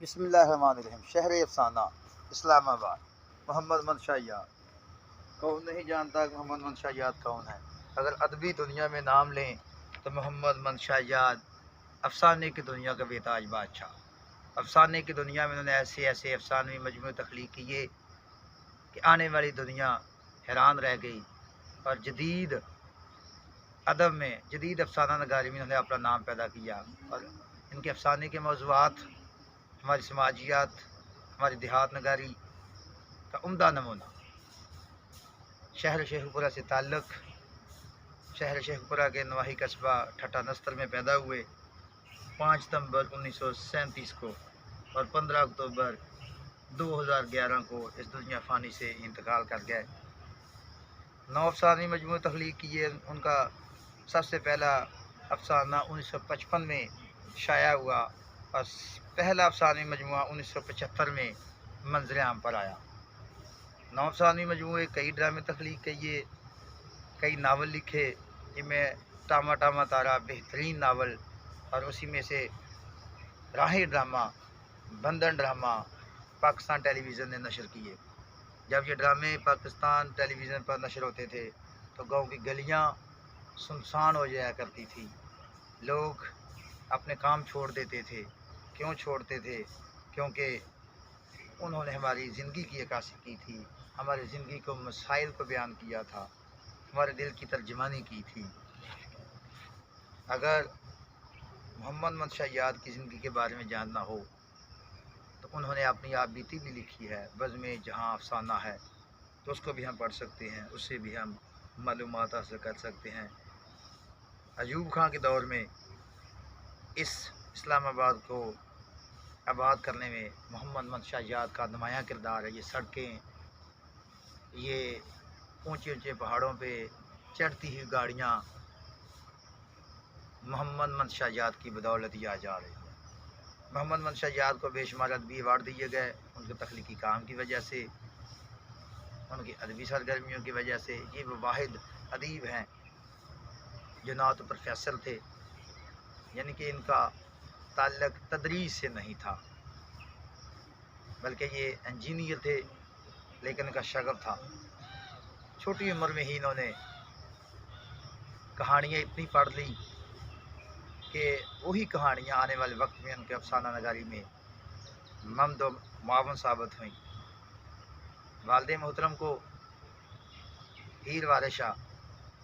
بسم اللہ الرحمن الرحیم۔ شہر افسانہ اسلام آباد۔ محمد منشا یاد۔ کون نہیں جانتا کہ محمد منشا یاد کون ہے؟ اگر ادبی دنیا میں نام لیں تو محمد منشا یاد افسانے کی دنیا کا بے تاج بادشاہ۔ افسانے کی دنیا میں انہوں نے ایسے افسانوی مجموعے تخلیق کیے کہ آنے والی دنیا حیران رہ گئی، اور جدید ادب میں، جدید افسانہ نگاری میں انہوں نے اپنا نام پیدا کیا۔ اور ان کے افسانے کے موضوعات ہماری سماجیات، ہماری دیہات نگاری کا عمدہ نمونہ۔ شہر شیخ پورہ سے تعلق۔ شہر شیخ پورہ کے نواحی قصبہ ٹھٹا نستر میں پیدا ہوئے 5 ستمبر 1937 کو، اور 15 اکتوبر 2011 کو اس دنیا فانی سے انتقال کر گئے۔ 9 افسانوی مجموعے تخلیق کیے۔ ان کا سب سے پہلا افسانہ 1955 میں شائع ہوا، اور پہلا افسانوی مجموعہ 1975 میں منظر عام پر آیا۔ 9 افسانوی مجموعے، کئی ڈرامے تخلیق کیے، کئی ناول لکھے، جن میں ٹاما ٹاما تارا بہترین ناول، اور اسی میں سے راہی ڈرامہ، بندھن ڈرامہ پاکستان ٹیلی ویژن نے نشر کیے۔ جب یہ ڈرامے پاکستان ٹیلی ویژن پر نشر ہوتے تھے تو گاؤں کی گلیاں سنسان ہو جایا کرتی تھی، لوگ اپنے کام چھوڑ دیتے تھے۔ کیوں چھوڑتے تھے؟ کیونکہ انہوں نے ہماری زندگی کی عکاسی کی تھی، ہماری زندگی کو، مسائل کو بیان کیا تھا، ہمارے دل کی ترجمانی کی تھی۔ اگر محمد منشا یاد کی زندگی کے بارے میں جاننا ہو تو انہوں نے اپنی آپ بیتی بھی لکھی ہے، بزم جہاں افسانہ ہے، تو اس کو بھی ہم پڑھ سکتے ہیں، اس سے بھی ہم معلومات حاصل کر سکتے ہیں۔ ایوب خان کے دور میں اس اسلام آباد کو آباد کرنے میں محمد منشا یاد کا نمایاں کردار ہے۔ یہ سڑکیں، یہ اونچے اونچے پہاڑوں پہ چڑھتی ہوئی گاڑیاں محمد منشا یاد کی بدولت یہ آ جا رہی ہے۔ محمد منشا یاد کو بے شمار ادبی ایوارڈ دیے گئے، ان کے تخلیقی کام کی وجہ سے، ان کی ادبی سرگرمیوں کی وجہ سے۔ یہ وہ واحد ادیب ہیں جو نہ تو پروفیسر تھے، یعنی کہ ان کا تعلق تدریس سے نہیں تھا، بلکہ یہ انجینئر تھے، لیکن ان کا شغف تھا۔ چھوٹی عمر میں ہی انہوں نے کہانیاں اتنی پڑھ لی کہ وہی کہانیاں آنے والے وقت میں ان کے افسانہ نگاری میں ممد و معاون ثابت ہوئیں۔ والد محترم کو ہیر وارشہ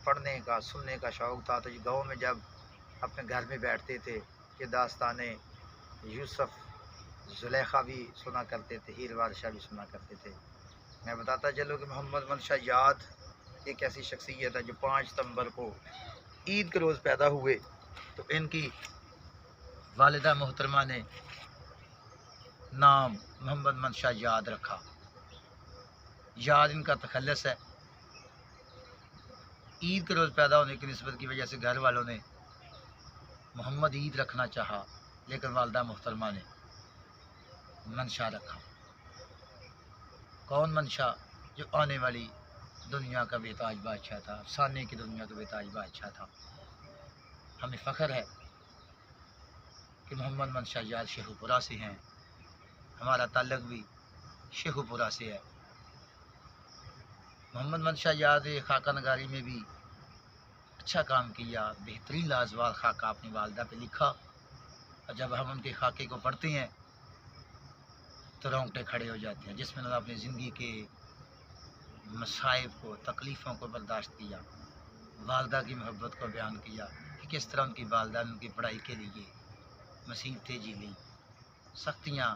پڑھنے کا، سننے کا شوق تھا، تو یہ گاؤں میں جب اپنے گھر میں بیٹھتے تھے کہ داستانیں یوسف زلیخا بھی سنا کرتے تھے، ہیر وارشہ بھی سنا کرتے تھے۔ میں بتاتا چلوں کہ محمد منشا یاد ایک ایسی شخصیت ہے جو 5 ستمبر کو عید کے روز پیدا ہوئے، تو ان کی والدہ محترمہ نے نام محمد منشا یاد رکھا۔ یاد ان کا تخلص ہے۔ عید کے روز پیدا ہونے کی نسبت کی وجہ سے گھر والوں نے محمد عید رکھنا چاہا، لیکن والدہ محترمہ نے منشا رکھا۔ کون منشا؟ جو آنے والی دنیا کا بے تاج بادشاہ تھا، افسانے کی دنیا کا بے تاج بادشاہ تھا۔ ہمیں فخر ہے کہ محمد منشا یاد شیخ پورہ سے ہیں، ہمارا تعلق بھی شیخ پورہ سے ہے۔ محمد منشا یاد خاکہ نگاری میں بھی اچھا کام کیا، بہترین لازوال خاکہ اپنی والدہ پہ لکھا، اور جب ہم ان کے خاکے کو پڑھتے ہیں تو رونگٹے کھڑے ہو جاتے ہیں، جس میں انہوں نے اپنی زندگی کے مصائب کو، تکلیفوں کو برداشت کیا، والدہ کی محبت کو بیان کیا کہ کس طرح ان کی والدہ نے ان کی پڑھائی کے لیے مصیبتیں جھیلی، سختیاں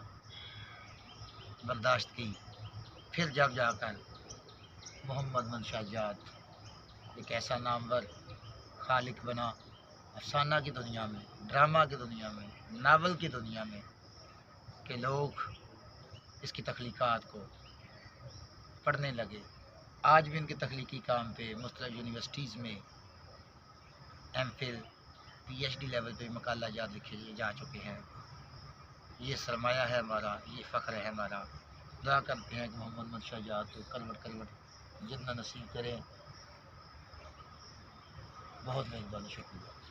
برداشت کی، پھر جب جا کر محمد منشا یاد ایک ایسا نامور خالق بنا افسانہ کی دنیا میں، ڈرامہ کی دنیا میں، ناول کی دنیا میں، کہ لوگ اس کی تخلیقات کو پڑھنے لگے۔ آج بھی ان کے تخلیقی کام پہ مختلف یونیورسٹیز میں M Phil, P H D level پہ مقالہ جات لکھے جا چکے ہیں۔ یہ سرمایہ ہے ہمارا، یہ فخر ہے ہمارا۔ دعا کرتے ہیں کہ محمد منشا یاد کو کروٹ کروٹ جتنا نصیب کریں۔ بہت مہربانی، شکریہ۔